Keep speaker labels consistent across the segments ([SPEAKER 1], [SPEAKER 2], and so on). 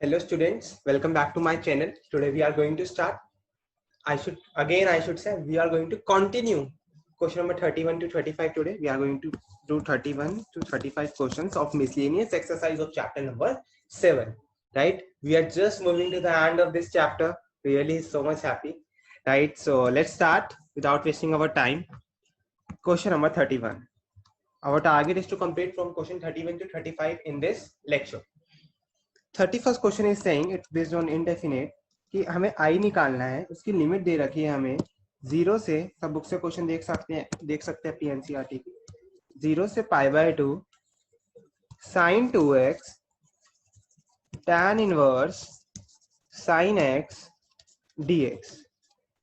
[SPEAKER 1] Hello students, welcome back to my channel. Today we are going to start. I should say we are going to continue question number 31 to 35 today. We are going to do 31 to 35 questions of miscellaneous exercise of chapter number 7. Right? We are just moving to the end of this chapter. Really so much happy. Right? So let's start without wasting our time. Question number 31. Our target is to complete from question 31 to 35 in this lecture. 31st question is saying it's based on indefinite कि हमें आई निकालना है, उसकी limit दे रखी है हमें 0 से, सब बुक से क्वेश्चन देख सकते हैं पीएनसीईआरटी की, 0 से π/2 sin 2x tan inverse sin x dx।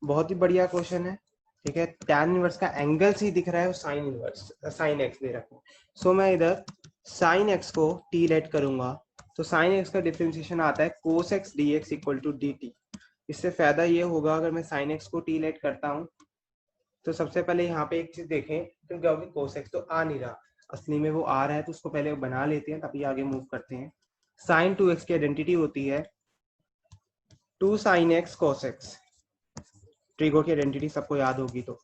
[SPEAKER 1] बहुत ही बढ़िया क्वेश्चन है, ठीक है। tan इनवर्स का एंगल ही दिख रहा है, sin इनवर्स sin x दे रखा है। सो मैं इधर sin x को t लेट करूंगा तो sin x का डिफरेंशिएशन आता है cos x dx equal to dt। इससे फायदा ये होगा अगर मैं sin x को t लेट करता हूँ तो सबसे पहले यहाँ पे एक चीज देखें, क्योंकि cos x तो आ नहीं रहा, असली में वो आ रहा है, तो उसको पहले बना लेते हैं तभी आगे मूव करते हैं। sin 2x की आइडेंटिटी होती है 2 sin x cos x। Trigo की आइडेंटिटी सबको याद होगी तो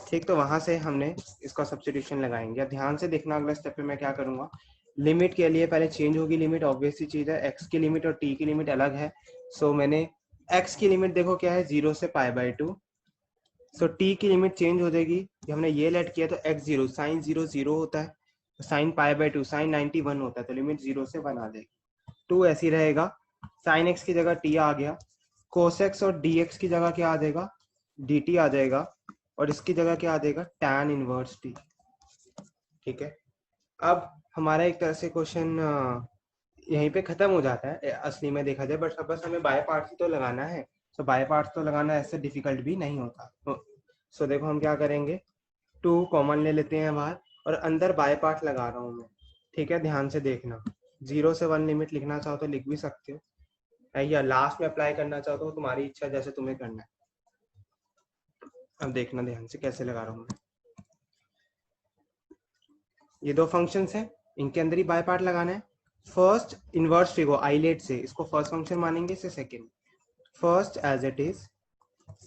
[SPEAKER 1] ठीक, तो वहां से हमने इसका सब्स्टिट्यूशन लगाएंगे। ध्यान से देखना, अगला स्टेप पे मैं क्या करूंगा, लिमिट के लिए पहले चेंज होगी लिमिट, ऑब्वियस सी चीज है, x की लिमिट और t की लिमिट अलग है। सो मैंने x की लिमिट देखो क्या है 0 से π/2, सो t की लिमिट चेंज हो जाएगी, जब हमने ये लेट किया तो x0 sin 0 0 होता है, sin π/2 sin 90 1 होता है, तो लिमिट 0 से 1 आ जाएगी। 2 ऐसी रहेगा, sin x की जगह t आ गया, cos x और dx की जगह क्या आ जाएगा dt आ जाएगा, और इसकी जगह क्या आ जाएगा tan इनवर्स t। ठीक है, अब हमारा एक तरह से क्वेश्चन यहीं पे खत्म हो जाता है असली में देखा जाए, बट बस हमें बाय पार्ट्स तो लगाना है। तो बाय पार्ट्स तो लगाना ऐसे डिफिकल्ट भी नहीं होता। सो देखो हम क्या करेंगे, 2 कॉमन ले लेते हैं बाहर और अंदर बाय पार्ट लगा रहा हूँ मैं, ठीक है। ध्यान से देखना, 0 से 1 लिमिट लिखना चाहो तो लिख भी सकते हो, या लास्ट में अप्लाई करना चाहो तो तुम्हारी इच्छा, जैसे तुम्हें करना है। अब देखना ध्यान से कैसे लगा रहा हूँ मैं। ये दो फंक्शंस हैं, इनके अंदर ही बाय पार्ट लगाना है। फर्स्ट इनवर्स ट्रिगो आइलेट से, इसको फर्स्ट फंक्शन मानेंगे, इसे second. First as it is,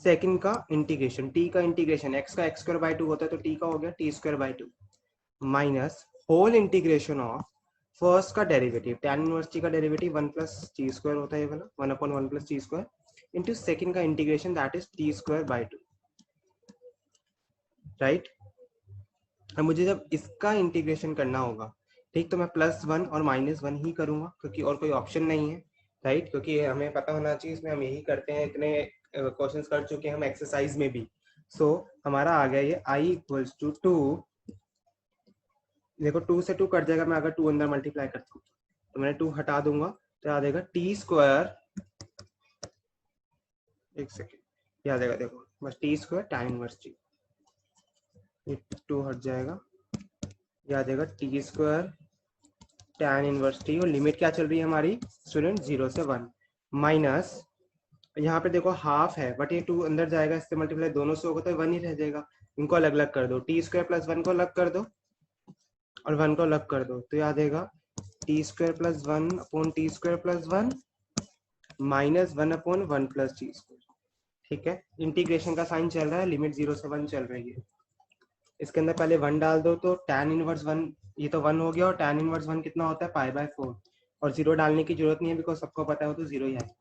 [SPEAKER 1] second का इंटीग्रेशन, t का इंटीग्रेशन, x का x²/2 होता है तो t का हो गया t²/2 minus whole integration of first का डेरिवेटिव, tan इनवर्स t का डेरिवेटिव 1 + t² होता है, ये वाला 1/1 + t² इनटू सेकंड का integration that is t²/2, right. अब मुझे जब इसका इंटीग्रेशन करना होगा, ठीक, तो मैं +1 और -1 ही करूंगा क्योंकि और कोई ऑप्शन नहीं है, राइट। क्योंकि हमें पता होना चाहिए, इसमें हम यही करते हैं, इतने क्वेश्चंस कर चुके हैं हम एक्सरसाइज में भी। सो हमारा आ गया ये i = 2, देखो 2 से 2 कट जाएगा, मैं अगर 2 अंदर मल्टीप्लाई करता हूँ तो मैंने 2 हटा दूंगा तो आ जाएगा t², एक सेकेंड, याद आएगा, देखो बस t² tan इनवर्स t, ये 2 हट जाएगा, याद आएगा t² tan इनवर्स t, और लिमिट क्या चल रही है हमारी स्टूडेंट 0 से 1 माइनस, यहाँ पे देखो हाफ है बट ये 2 अंदर जाएगा, इससे मल्टीप्लाई दोनों से होगा तो 1 ही रह जाएगा। इनको अलग अलग कर दो, t² + 1 को अलग कर दो और 1 को अलग कर दो, तो याद आएगा t² + 1/t² + 1 माइनस 1/1 + t²। ठीक है, इंटीग्रेशन का साइन चल रहा है, लिमिट 0 से 1 चल रही है। इसके अंदर पहले 1 डाल दो तो tan इनवर्स 1, ये तो 1 हो गया, और tan इनवर्स 1 कितना होता है π/4, और 0 डालने की जरूरत नहीं है बिकॉज सबको पता है तो 0 ही आएगा।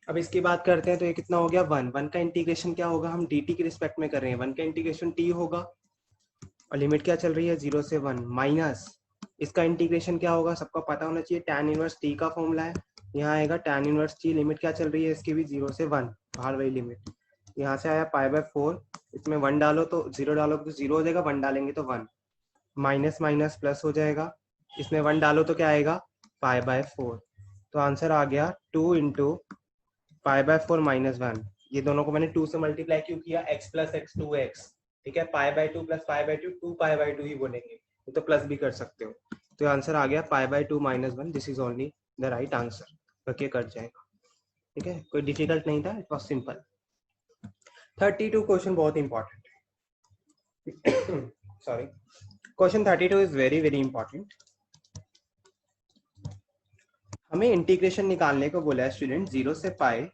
[SPEAKER 1] अब इसकी बात करते हैं तो ये कितना हो गया 1 का इंटीग्रेशन क्या होगा, हम dt के रिस्पेक्ट में कर रहे हैं, 1 का इंटीग्रेशन t होगा, और लिमिट क्या चल रही है 0 से 1 माइनस इसका इंटीग्रेशन क्या होगा, सबको पता होना चाहिए, tan इनवर्स t का फॉर्मूला है, यहाँ आएगा tan इनवर्स t, लिमिट क्या चल रही है इसकी भी 0 से 1, बाहर वही लिमिट, यहाँ से आया π/4, इसमें 1 डालो तो 0 डालोगे तो 0 हो जाएगा, 1 डालेंगे तो 1, माइनस माइनस प्लस हो जाएगा, इसमें 1 डालो तो क्या आएगा π/4, तो आंसर आ गया 2 × π/4 - 1। ये दोनों को मैंने 2 से मल्टीप्लाई क्यों किया, x + x 2x, ठीक है, π/2 + π/2 2π/2 ही बोलेंगे, तो प्लस भी कर सकते हो, तो आंसर आ गया π/2 - 1, this is only the right answer, करके कट जाएगा। ठीक है, कोई डिफिकल्ट नहीं था, इट वाज सिंपल। 32 क्वेश्चन बहुत इंपॉर्टेंट है, sorry, question 32 is very very important. हमें इंटीग्रेशन निकालने को बोला है स्टूडेंट, 0 से pi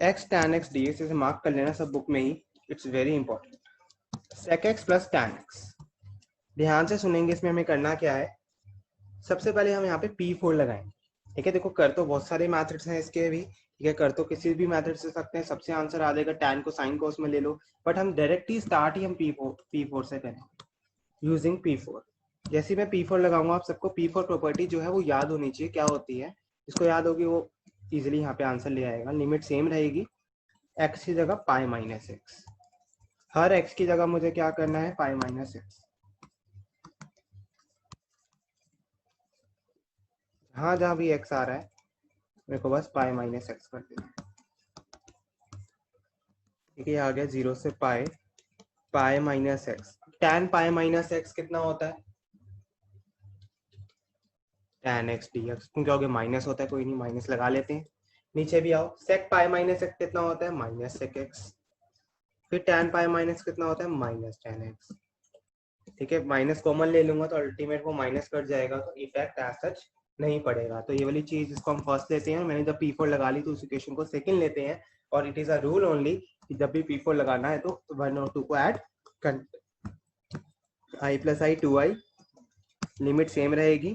[SPEAKER 1] x tan x dx, इसे मार्क कर लेना सब बुक में ही, it's very important. sec x plus tan x, ध्यान से सुनेंगे, इसमें हमें करना क्या है। सबसे पहले हम यहाँ पे P4 लगाएंगे, ठीक है। देखो कर तो बहुत सारे मैथड्स हैं इसके भी, ठीक है, कर तो किसी भी मैथड से सकते हैं, सबसे आंसर आ जाएगा, tan को sin cos में ले लो, बट हम डायरेक्ट ही स्टार्ट ही हम P4 से करेंगे यूजिंग P4। जैसे मैं P4 लगाऊंगा, आप सबको P4 प्रॉपर्टी जो है वो याद होनी चाहिए, क्या होती है, जिसको याद होगी वो इजिली यहाँ पे आंसर ले आएगा। लिमिट सेम रहेगी, x की जगह पाई माइनस एक्स, हर x की जगह मुझे क्या करना है, पाई माइनस एक्स, जहां जहां भी x आ रहा है मेरे को बस पाई माइनस एक्स कर देना है, ठीक है। ये आ गया 0 से pi, pi minus X, tan pi minus X कितना होता है, tan x dx, क्योंकि आगे माइनस होता है, कोई नहीं माइनस लगा लेते हैं। नीचे भी आओ, sec पाई माइनस एक्स कितना होता है, माइनस sec x, फिर tan पाई माइनस कितना होता है, माइनस tan x, ठीक है। माइनस कॉमन ले लूंगा तो अल्टीमेट वो माइनस कट जाएगा, तो इफेक्ट एज सच नहीं पड़ेगा। तो ये वाली चीज इसको हम फर्स्ट लेते हैं, मैंने जब P4 लगा ली तो उस इक्वेशन को सेकंड लेते हैं, और it is a rule only कि जब भी P4 लगाना है तो 1 और 2 को ऐड कर, i plus I 2i, limit same रहेगी।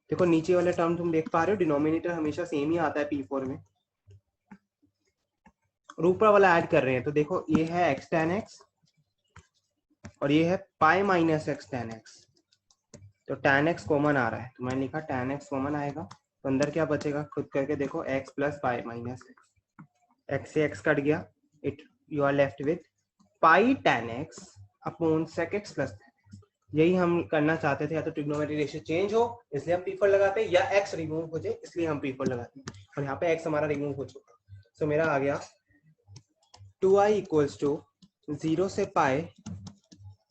[SPEAKER 1] देखो नीचे वाले टर्म तुम देख पा रहे हो, डिनोमिनेटर हमेशा सेम ही आता है P4 में, और ऊपर वाला ऐड कर रहे हैं, तो देखो ये है x tan x और ये है पाई माइनस एक्स tan x, तो tan x कॉमन आ रहा है, तो मैंने लिखा tan x कॉमन आएगा, तो अंदर क्या बचेगा खुद करके देखो, x plus pi minus x से x कट गया, it you are left with pi tan x upon sec x plus, यही हम करना चाहते थे। या तो ट्रिग्नोमेट्री रेशियो चेंज हो इसलिए हम P4 लगाते हैं, या x रिमूव हो जाए इसलिए हम P4 लगाते हैं, और यहाँ पे x हमारा रिमूव हो चुका है। सो मेरा आ गया 2i इक्वल्स टू 0 से पाई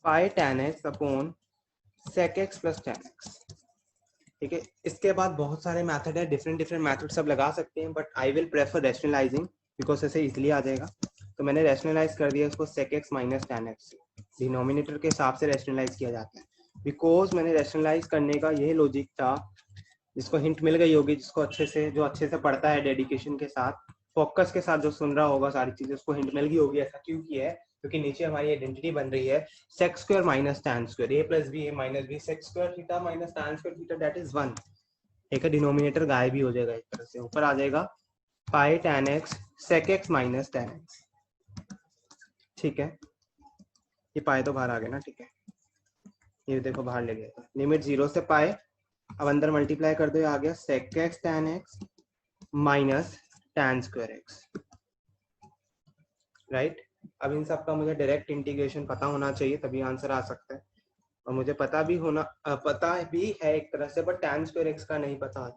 [SPEAKER 1] पाई tan x upon sec x plus tan x, ठीक है। इसके बाद बहुत सारे मेथड है, डिफरेंट मेथड सब लगा सकते हैं, but I will prefer rationalising, because ऐसे इजिली आ जाएगा। तो मैंने रैशनलाइज कर दिया इसको sec x minus tan x, denominator के हिसाब से रैशनलाइज किया जाता है, बिकॉज मैंने रैशनलाइज करने का यही लॉजिक था, जिसको हिंट मिल गई होगी, जिसको अच्छे से, जो अच्छे से पढ़ता है डेडिकेशन के साथ, फोकस के साथ जो सुन रहा होगा सारी चीजें, उसको हिंट मिल गई होगी। ऐसा क्यों किया है, क्योंकि नीचे हमारी आइडेंटिटी बन रही है sec square minus tan square, a plus b, a minus b, sec square theta minus tan square theta, that is 1, एक डिनोमिनेटर गायब भी हो जाएगा, एक तरह से ऊपर आ जाएगा पाई tan x sec x minus tan x, ठीक है। ये पाई तो बाहर आ गया ना, ठीक है, ये देखो बाहर ले गया, लिमिट 0 से पाई, अब अंदर मल्टीप्लाई कर दो, ये आ गया sec x tan x minus tan square x, right. अब इन सब का मुझे डायरेक्ट इंटीग्रेशन पता होना चाहिए, तभी आंसर आ सकता है, और मुझे पता भी होना, पता भी है एक तरह से, बट tan स्क्वायर x का नहीं पता,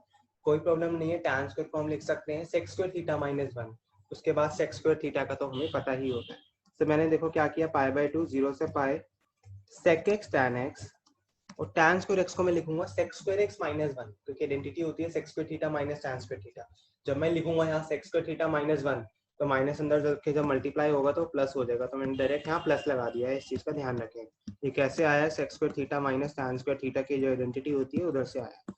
[SPEAKER 1] कोई प्रॉब्लम नहीं है, tan स्क्वायर को हम लिख सकते हैं sec स्क्वायर थीटा माइनस 1, उसके बाद sec स्क्वायर थीटा का तो हमें पता ही होता है। तो मैंने देखो क्या किया, पाई बाय 2 0 से पाई sec x tan x, और tan स्क्वायर x को मैं लिखूंगा sec स्क्वायर x माइनस 1, क्योंकि आइडेंटिटी होती है sec square theta minus tan square theta. जब मैं लिखूंगा यहाँ sec स्क्वायर थीटा माइनस 1, तो माइनस अंदर के जब मल्टीप्लाई होगा तो प्लस हो जाएगा, तो मैंने डायरेक्ट यहाँ प्लस लगा दिया है, इस चीज का ध्यान रखें। ये कैसे आया है, sec square theta minus tan square theta की जो आइडेंटिटी होती है उधर से आया,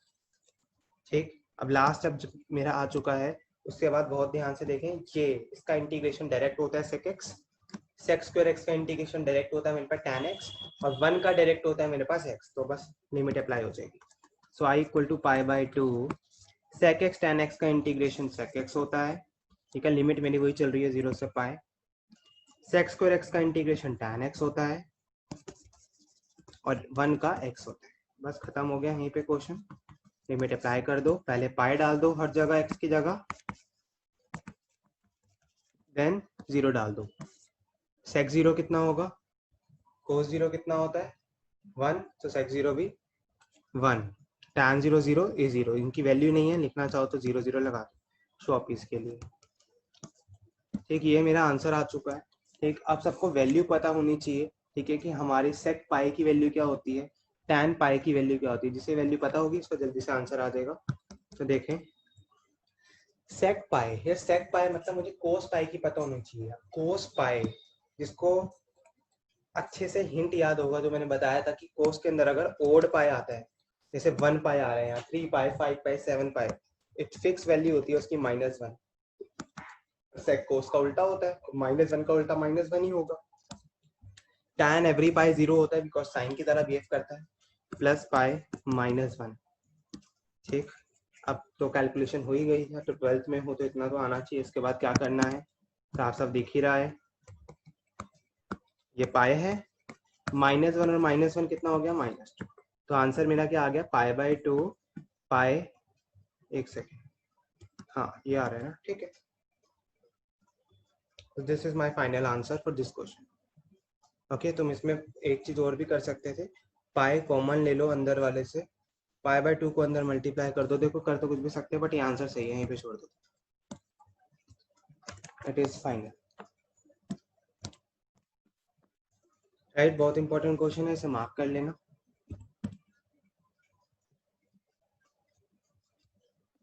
[SPEAKER 1] ठीक। अब लास्ट अब मेरा आ चुका है, उसके बाद बहुत ध्यान से देखें, ये इसका इंटीग्रेशन डायरेक्ट होता है sec x, sec square x का इंटीग्रेशन डायरेक्ट होता है मेरे पास tan x, और 1 का डायरेक्ट होता है मेरे पास x, तो बस लिमिट अप्लाई हो जाएगी। So i equal to pi by 2 sec x tan x का इंटीग्रेशन sec x होता है, ठीक है, लिमिट मेरी वही चल रही है 0 से पाई, sec स्क्वायर x का इंटीग्रेशन tan x होता है, और 1 का x होता है, बस खत्म हो गया यहीं पे क्वेश्चन। लिमिट अप्लाई कर दो, पहले पाई डाल दो हर जगह x की जगह, देन 0 डाल दो, sec 0 कितना होगा, cos 0 कितना होता है 1, तो sec 0 भी 1, tan 0 0 a 0, इनकी वैल्यू नहीं है, लिखना चाहो तो 0 0 लगा दो शो पीस के लिए, ठीक। ये मेरा आंसर आ चुका है, ठीक। आप सबको वैल्यू पता होनी चाहिए, ठीक है, कि हमारी sec पाई की वैल्यू क्या होती है, tan पाई की वैल्यू क्या होती है, जिसे वैल्यू पता होगी उसको जल्दी से आंसर आ जाएगा। तो देखें sec पाई, ये sec पाई मतलब मुझे cos पाई की पता होनी चाहिए, cos पाई, जिसको अच्छे से हिंट याद होगा जो मैंने बताया था कि cos के अंदर अगर ओड पाई आता है जैसे 1 पाई आ रहा है यहाँ, 3 पाई, 5 पाई, 7 पाई, एक फिक्स वैल्यू होती है उसकी -1। सेक कोस का उल्टा होता है, -1 का उल्टा -1 ही होगा। tan एवरी पाई 0 होता है बिकॉज साइन की तरह बिहेव करता है, प्लस पाई -1। ठीक, अब तो कैलकुलेशन हो ही गई है, तो 12th में हो तो इतना तो आना चाहिए। इसके बाद क्या करना है, साफ साफ दिख ही रहा है, ये पाई है, -1 और -1 कितना हो गया, -2। तो आंसर मेरा क्या आ गया, π/2 पाई, एक सेकेंड, हाँ ये आ रहा है ना, ठीक है। This is my final answer for this question. Okay, तुम इसमें एक चीज और भी कर सकते थे, पाई कॉमन ले लो अंदर वाले से, π/2 को अंदर मल्टीप्लाई कर दो। देखो कर तो कुछ भी सकते हैं, बट ये आंसर सही है, यहीं पे छोड़ दो, इट इज फाइनल। राइट, बहुत इंपॉर्टेंट क्वेश्चन है, इसे मार्क कर लेना।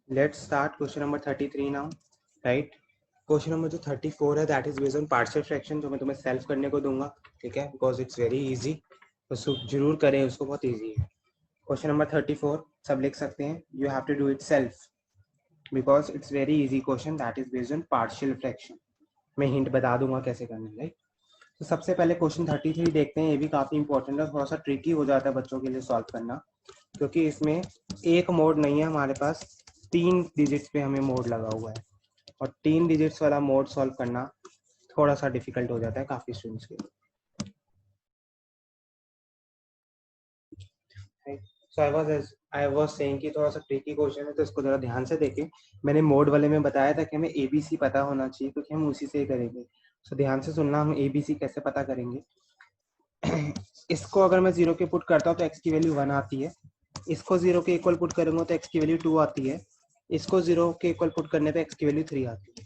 [SPEAKER 1] Let's start question number 33 now. Right, question number जो 34 है that is based on partial fraction, जो मैं तुम्हें सेल्फ करने को दूंगा, ठीक है, बिकॉज इट्स वेरी इजी, तो जरूर करें उसको, बहुत इजी है। क्वेश्चन नंबर 34 सब लिख सकते हैं, you have to do it self because it's very easy question that is based on partial fraction. मैं हिंट बता दूंगा कैसे करना है। राइट, तो सबसे पहले क्वेश्चन 33 देखते हैं, ये भी काफी इंपॉर्टेंट है, थोड़ा सा ट्रिकी हो जाता है बच्चों के लिए सॉल्व करना, क्योंकि इसमें एक मोड नहीं है हमारे पास, 3 डिजिट्स पे हमें मोड लगा हुआ है, और 3 डिजिट्स वाला मोड सॉल्व करना थोड़ा सा डिफिकल्ट हो जाता है काफी स्टूडेंट्स के लिए। सो आई वाज सेइंग कि थोड़ा सा ट्रिकी क्वेश्चन है, तो इसको जरा ध्यान से देखें। मैंने मोड वाले में बताया था कि हमें ABC पता होना चाहिए, क्योंकि हम उसी से ही करेंगे। सो ध्यान से सुनना, हम ABC कैसे पता करेंगे। इसको अगर मैं 0 के पुट करता हूँ तो x की वैल्यू 1 आती है, इसको 0 के इक्वल पुट करूंगा तो x की वैल्यू 2 आती है, इसको 0 के इक्वल पुट करने पे x की वैल्यू 3 आती है,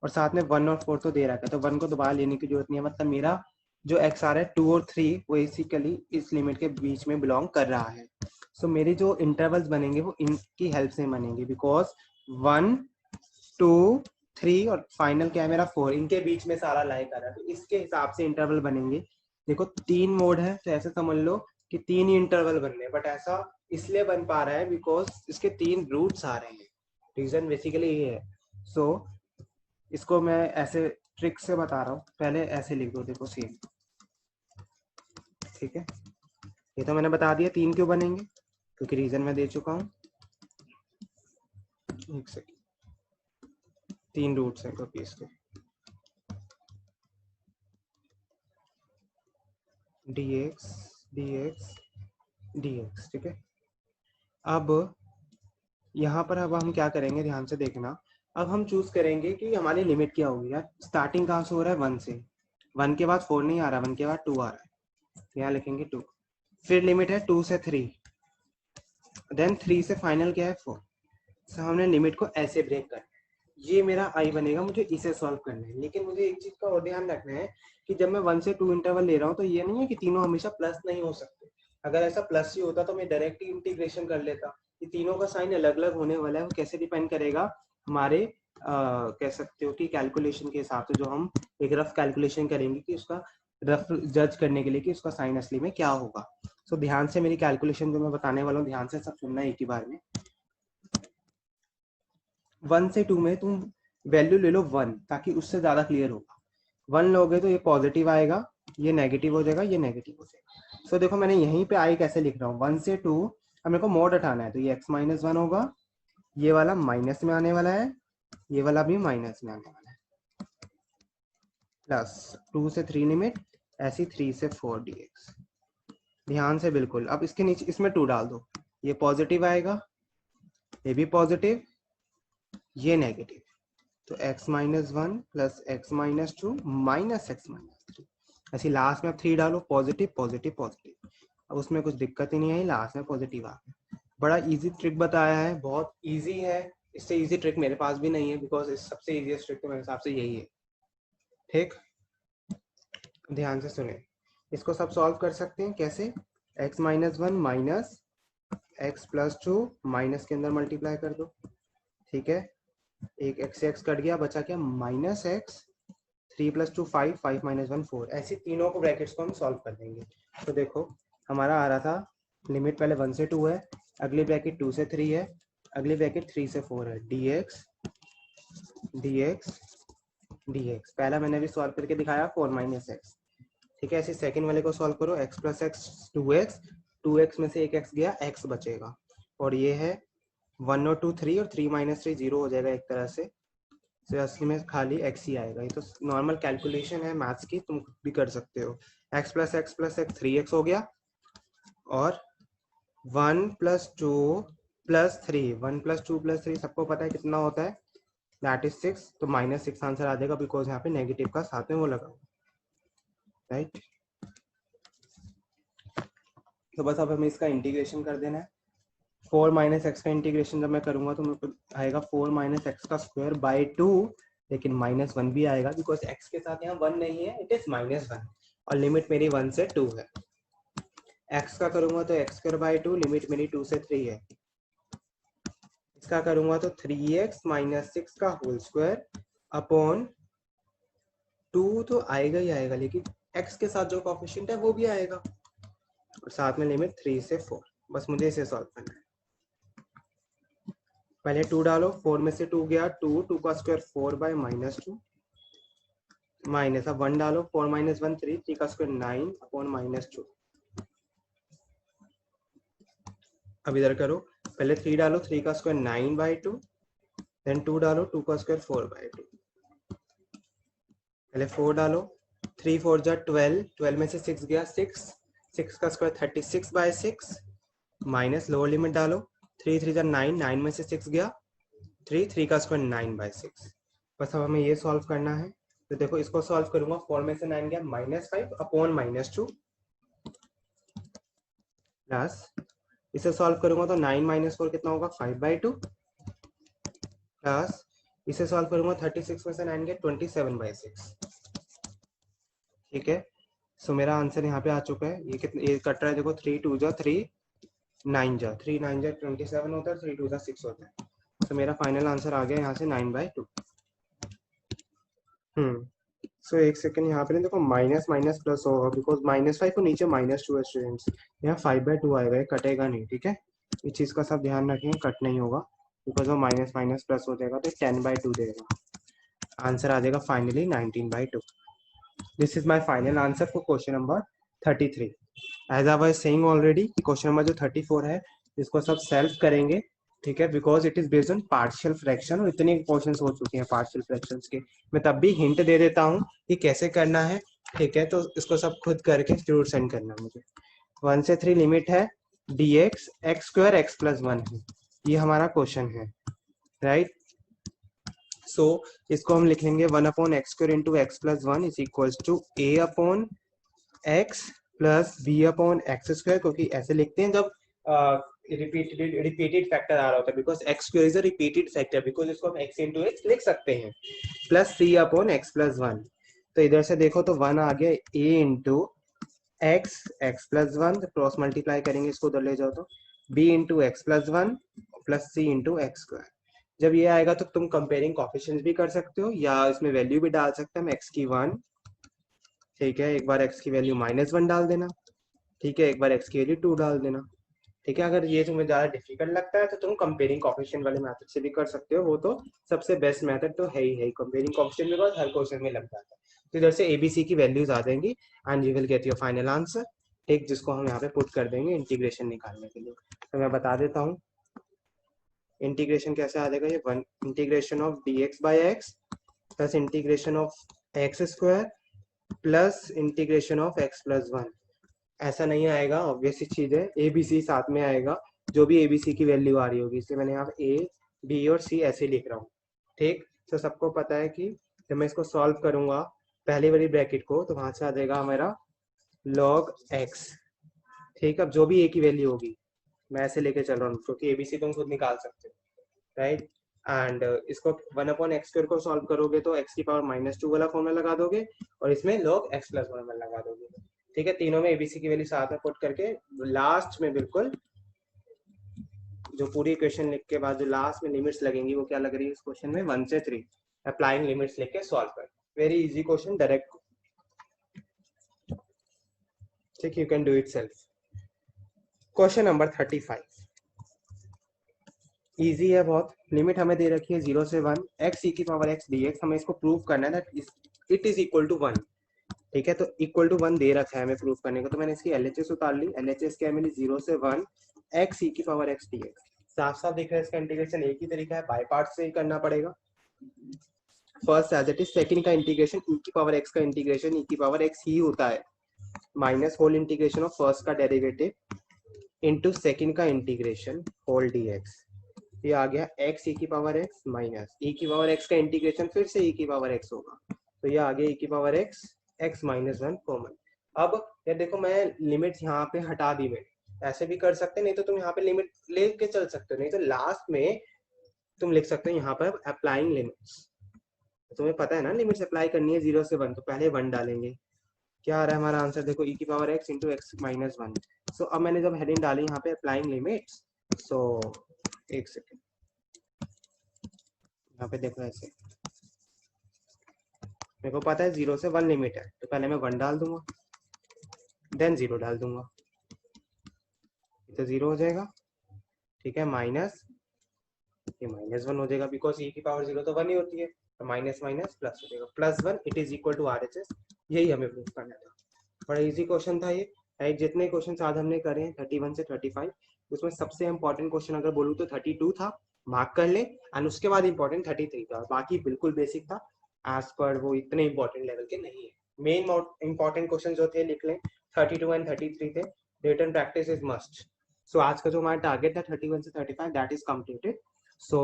[SPEAKER 1] और साथ में 1 और 4 तो दे रखा है, तो 1 को दोबारा लेने की जरूरत नहीं है। मतलब मेरा जो x आ रहा है 2 और 3 वो बेसिकली इस लिमिट के बीच में बिलोंग कर रहा है। सो मेरे जो इंटरवल्स बनेंगे वो इनकी हेल्प से बनेंगे, बिकॉज 1 2 3 और फाइनल क्या है मेरा 4, इनके बीच में सारा लाई कर रहा है, तो इसके हिसाब से इंटरवल बनेंगे। देखो 3 मोड है, तो ऐसे समझ लो कि 3 ही इंटरवल बन रहे हैं, बट ऐसा इसलिए बन पा रहा है बिकॉज इसके 3 रूट्स आ रहे हैं, रीजन बेसिकली ये है। सो इसको मैं ऐसे ट्रिक से बता रहा हूँ, पहले ऐसे लिख दो, देखो सेम, ठीक है। ये तो मैंने बता दिया 3 क्यों बनेंगे, क्योंकि रीजन मैं दे चुका हूँ। एक सेकेंड, 3 रूट्स हैं क्योंकि इसके, dx dx dx, ठीक है। अब यहाँ पर अब हम क्या करेंगे, ध्यान से देखना, अब हम चूज करेंगे कि हमारी लिमिट क्या होगी। यार स्टार्टिंग कहाँ से हो रहा है, 1 से, 1 के बाद 4 नहीं आ रहा, 1 के बाद 2 आ रहा है, यहाँ लिखेंगे 2, फिर लिमिट है 2 से 3, देन 3 से फाइनल क्या है 4। सो हमने लिमिट को ऐसे ब्रेक करना है, ये मेरा आई बनेगा, मुझे इसे सॉल्व करना है। लेकिन मुझे एक चीज का और ध्यान रखना है कि जब मैं 1 से 2 इंटरवल ले रहा हूँ तो ये नहीं है कि तीनों हमेशा प्लस नहीं हो सकते। अगर ऐसा प्लस ही होता तो मैं डायरेक्ट ही इंटीग्रेशन कर लेता। ये तीनों का साइन अलग अलग होने वाला है, वो कैसे डिपेंड करेगा हमारे कह सकते हो कि कैलकुलेशन के हिसाब से, जो हम एक रफ कैलकुलेशन करेंगे कि उसका रफ जज करने के लिए कि उसका साइन असली में क्या होगा। सो ध्यान से मेरी कैलकुलेशन जो मैं बताने वाला हूँ ध्यान से सब सुनना एक ही बार में। 1 से 2 में तुम वैल्यू ले लो 1, ताकि उससे ज्यादा क्लियर होगा। 1 लोगे तो ये पॉजिटिव आएगा, ये नेगेटिव हो जाएगा, ये नेगेटिव हो जाएगा। सो देखो मैंने यहीं पे आई कैसे लिख रहा हूँ, 1 से 2, अब मेरे को मोड हटाना है, तो ये x-1 होगा, ये वाला माइनस में आने वाला है, ये वाला भी माइनस में आने वाला है, प्लस 2 से 3 लिमिट, ऐसी 3 से 4 dx। ध्यान से बिल्कुल, अब इसके नीचे इसमें 2 डाल दो, ये पॉजिटिव आएगा, ये भी पॉजिटिव, ये नेगेटिव, तो x-1 plus x-2 minus x-3, ऐसे लास्ट में आप 3 डालो, पॉजिटिव पॉजिटिव पॉजिटिव। अब उसमें कुछ दिक्कत ही नहीं आई, लास्ट में पॉजिटिव आ गया। बड़ा इजी ट्रिक बताया है, बहुत इजी है, इससे इजी ट्रिक मेरे पास भी नहीं है, बिकॉज इस सबसे इजीएस्ट ट्रिक तो मेरे हिसाब से यही है। ठीक, ध्यान से सुने, इसको सब सॉल्व कर सकते हैं कैसे, x-1 माइनस x+2 माइनस के अंदर मल्टीप्लाई कर दो, ठीक है, एक x से x कट गया, बचा क्या माइनस x, 3 + 2 5, 5 - 1 4, ऐसे तीनों को ब्रैकेट्स को हम सॉल्व कर देंगे। तो देखो हमारा आ रहा था लिमिट पहले 1 से 2 है, अगली ब्रैकेट 2 से 3 है, अगली ब्रैकेट 3 से 4 है, dx dx dx। पहला मैंने अभी सॉल्व करके दिखाया 4 माइनस एक्स। ठीक है, ऐसे सेकंड वाले को सॉल्व करो, x plus x 2x, 2x में से एक x गया, x बचेगा। और ये है 1 और 2 3, और 3 माइनस 3 0 हो जाएगा एक तरह से। तो असली में खाली x ही आएगा। ये तो नॉर्मल कैलकुलेशन है मैथ्स की, तुम भी कर सकते हो। x प्लस एक्स 3x हो गया, और 1 प्लस 2 प्लस 3, 1 प्लस 2 प्लस 3 सबको पता है कितना होता है, दैट इज 6। तो -6 आंसर आ जाएगा, बिकॉज यहाँ पे नेगेटिव का साथ में वो लगा, राइट। तो बस अब हमें इसका इंटीग्रेशन कर देना है। 4 माइनस एक्स का इंटीग्रेशन जब मैं करूंगा तो मेरे को आएगा 4 माइनस एक्स का स्क्वायर बाई 2, लेकिन -1 भी आएगा, बिकॉज एक्स के साथ यहाँ 1 नहीं है, इट इज -1, और लिमिट मेरी 1 से 2 है। एक्स का करूंगा तो एक्स स्क्वायर बाई 2, लिमिट मेरी 2 से 3 है। इसका करूंगा तो 3x माइनस 6 का होल स्क्वायर अपॉन 2 तो आएगा ही आएगा, लेकिन x के साथ जो कोएफिशिएंट है वो भी आएगा, और साथ में लिमिट 3 से 4। बस मुझे इसे सॉल्व करना है। पहले 2 डालो, 4 में से 2 गया 2, 2 का स्क्वायर 4 बाय -2, माइनस अब 1 डालो, 4 माइनस 1 3, 3 का स्क्वायर 9 अपॉन -2। अब इधर करो, पहले 3 डालो, 3 का स्क्वायर 9 बाई 2, देन 2 डालो, 2 का स्क्वायर 4 बाई 2। पहले 4 डालो, 3 4 जा 12, 12 में से 6 गया 6, 6 का square 36 by 6, minus lower limit डालो, 3 3 जा 9, 9 में से 6 गया 3, 3 का स्क्वायर 9 बाय 6। बस अब हमें ये सॉल्व करना है। तो देखो इसको सॉल्व करूंगा, 4 में से 9 गया -5 अपॉन -2, प्लस इसे सॉल्व करूंगा तो 9 माइनस 4 कितना होगा, 5/2, प्लस इसे सॉल्व करूंगा 36 में से 9 गया 27/6। ठीक है, सो मेरा आंसर यहाँ पे आ चुका है। ये कितने, ये कट रहा है देखो, 3 2 जा 3, 9 जा 3, 9 जा 27 होता है, 3 2 जा 6 होता है। तो मेरा फाइनल आंसर आ गया यहाँ से 9/2। सो एक सेकंड, यहाँ पे ना देखो माइनस माइनस प्लस होगा, बिकॉज -5 को नीचे -2 है स्टूडेंट्स, यहाँ 5/2 आएगा, ये कटेगा नहीं। ठीक है, इस चीज का सब ध्यान रखेंगे, कट नहीं होगा, बिकॉज वो माइनस माइनस प्लस हो जाएगा, तो 10/2 देगा। आंसर आ जाएगा finally 19/2। This is my final answer for question number 33। As I was saying already, question number जो 34 है इसको सब सेल्फ करेंगे। ठीक है, because it is based on partial fraction, और इतने क्वेश्चन हो चुके हैं पार्शियल फ्रैक्शंस के। मैं तब भी हिंट दे देता हूँ कि कैसे करना है। ठीक है, तो इसको सब खुद करके जरूर सेंड करना मुझे। 1 से 3 लिमिट है, dx x square x plus 1 है, ये हमारा क्वेश्चन है, राइट। सो इसको हम लिख लेंगे 1 upon x square into x plus 1 is equal to a upon x plus b upon x square, क्योंकि ऐसे लिखते हैं जब रिपीटेड फैक्टर आ रहा होता है, because x square is a repeated factor, because इसको हम एक्स इंटू एक्स लिख सकते हैं, प्लस सी अपॉन एक्स प्लस 1। तो इधर से देखो तो 1 आ गया a into x x plus 1, तो क्रॉस मल्टीप्लाई करेंगे इसको उधर ले जाओ तो b into x plus 1 plus C into X square. जब ये आएगा तो तुम कंपेयरिंग कोएफिशिएंट्स भी कर सकते हो, या इसमें वैल्यू भी डाल सकते हैं हम, x की 1, ठीक है, एक बार x की वैल्यू -1 डाल देना, ठीक है, एक बार x की वैल्यू 2 डाल देना। ठीक है, अगर ये तुम्हें ज्यादा डिफिकल्ट लगता है तो तुम कंपेयरिंग कोएफिशिएंट वाले मेथड से भी कर सकते हो, वो तो सबसे बेस्ट मेथड तो है ही कंपेयरिंग कोएफिशिएंट, बिकॉज हर क्वेश्चन में लग जाता है। तो इधर से एबीसी की वैल्यूज आ जाएंगी and you will get your final answer, ठीक, जिसको हम यहाँ पे पुट कर देंगे इंटीग्रेशन निकालने के लिए। तो मैं बता देता हूँ इंटीग्रेशन कैसे आ जाएगा। ये 1 integration of dx by x plus integration of x square plus integration of x plus 1। ऐसा नहीं आएगा, ऑब्वियस चीज है, ए बी सी साथ में आएगा, जो भी एबीसी की वैल्यू आ रही होगी, इसलिए मैंने यहाँ ए बी और सी ऐसे लिख रहा हूँ। ठीक, तो सबको पता है कि जब मैं इसको सॉल्व करूंगा पहली वाली ब्रैकेट को, तो वहां से आ जाएगा हमारा log x। ठीक, अब जो भी ए की वैल्यू होगी मैं ऐसे लेके चल रहा हूँ, क्योंकि एबीसी तुम खुद निकाल सकते हो, राइट। एंड इसको 1 अपॉन एक्स स्क्वायर को सॉल्व करोगे तो x की पावर -2 वाला फॉर्मूला लगा दोगे, और इसमें log x प्लस 1 लगा दोगे। ठीक है, तीनों में एबीसी की वैल्यू साथ में पुट करके लास्ट में बिल्कुल जो पूरी इक्वेशन लिख के बाद जो लास्ट में लिमिट्स लगेंगी वो क्या लग रही है इस क्वेश्चन में, 1 से 3 अप्लाइंग लिमिट्स लिख के सॉल्व कर। वेरी इजी क्वेश्चन, डायरेक्ट, ठीक, you can do it self. Question number 35। Easy है बहुत। लिमिट हमें दे रखी है 0 से 1 एक्स ई की पावर एक्स डी एक्स, हमें इसको प्रूव करना है that it is equal to 1। ठीक है, तो इक्वल टू 1 दे रखा है हमें प्रूव करने को, तो मैंने इसकी एलएचएस उतार ली। एलएचएस क्या है मेरी 0 से 1 एक्स ई की पावर एक्स डी एक्स। साफ साफ दिख रहा है इसका इंटीग्रेशन एक ही तरीका है, बाय पार्ट से ही करना पड़ेगा। First as it is, second का इंटीग्रेशन ई की पावर एक्स का इंटीग्रेशन ई की पावर एक्स ही होता है, minus whole integration of first का डेरिवेटिव इनटू सेकंड का इंटीग्रेशन होल डीएक्स। ये आ गया एक्स ई की पावर एक्स माइनस ई की पावर एक्स का इंटीग्रेशन फिर से ई की पावर एक्स होगा, तो ये आ गया ई की power x x minus 1 common. अब ये देखो मैं लिमिट यहाँ पे हटा दी, मैंने ऐसे भी कर सकते, नहीं तो तुम यहाँ पे लिमिट लेके चल सकते हो, नहीं तो लास्ट में तुम लिख सकते हो यहाँ पर अप्लाइंग लिमिट्स। तुम्हें पता है ना लिमिट्स अप्लाई करनी है 0 से 1, तो पहले 1 डालेंगे। क्या आ रहा है हमारा आंसर, देखो ई की power x into x minus 1। सो अब मैंने जब हेडिंग डाली यहाँ पे अप्लाइंग लिमिट्स, सो एक सेकेंड यहाँ पे देखो ऐसे, मेरे को पता है 0 से 1 लिमिट है, तो पहले मैं 1 डाल दूंगा, देन 0 डाल दूंगा, तो 0 हो जाएगा। ठीक है, माइनस ये माइनस 1 हो जाएगा, बिकॉज ई की पावर 0 तो 1 ही होती है, तो माइनस माइनस प्लस हो जाएगा, plus 1 it is equal to R H S. यही हमें प्रूव करना था, बड़ा इजी क्वेश्चन था ये। जितने क्वेश्चन आज हमने करे हैं 31 से 35, उसमें सबसे इंपॉर्टेंट क्वेश्चन अगर बोलूँ तो 32 था, मार्क कर ले, एंड उसके बाद इंपॉर्टेंट 33 था, बाकी बिल्कुल बेसिक था। एज पर वो इतने इंपॉर्टेंट लेवल के नहीं है। मेन इंपॉर्टेंट क्वेश्चन जो थे लिख लें, 32 एंड 33 थे। Written practice is must. So आज का जो हमारा टारगेट था 31 से 35, that is completed. So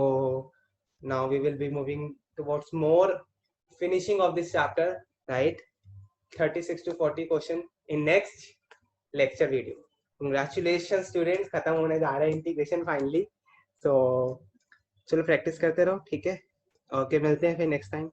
[SPEAKER 1] now we will be moving towards more finishing of this chapter, right? 36 to 40 question in next lecture video. Congratulations students, खत्म होने जा रहा है इंटीग्रेशन फाइनली। So चलो प्रैक्टिस करते रहो, ठीक है? ओके, मिलते हैं फिर नेक्स्ट टाइम।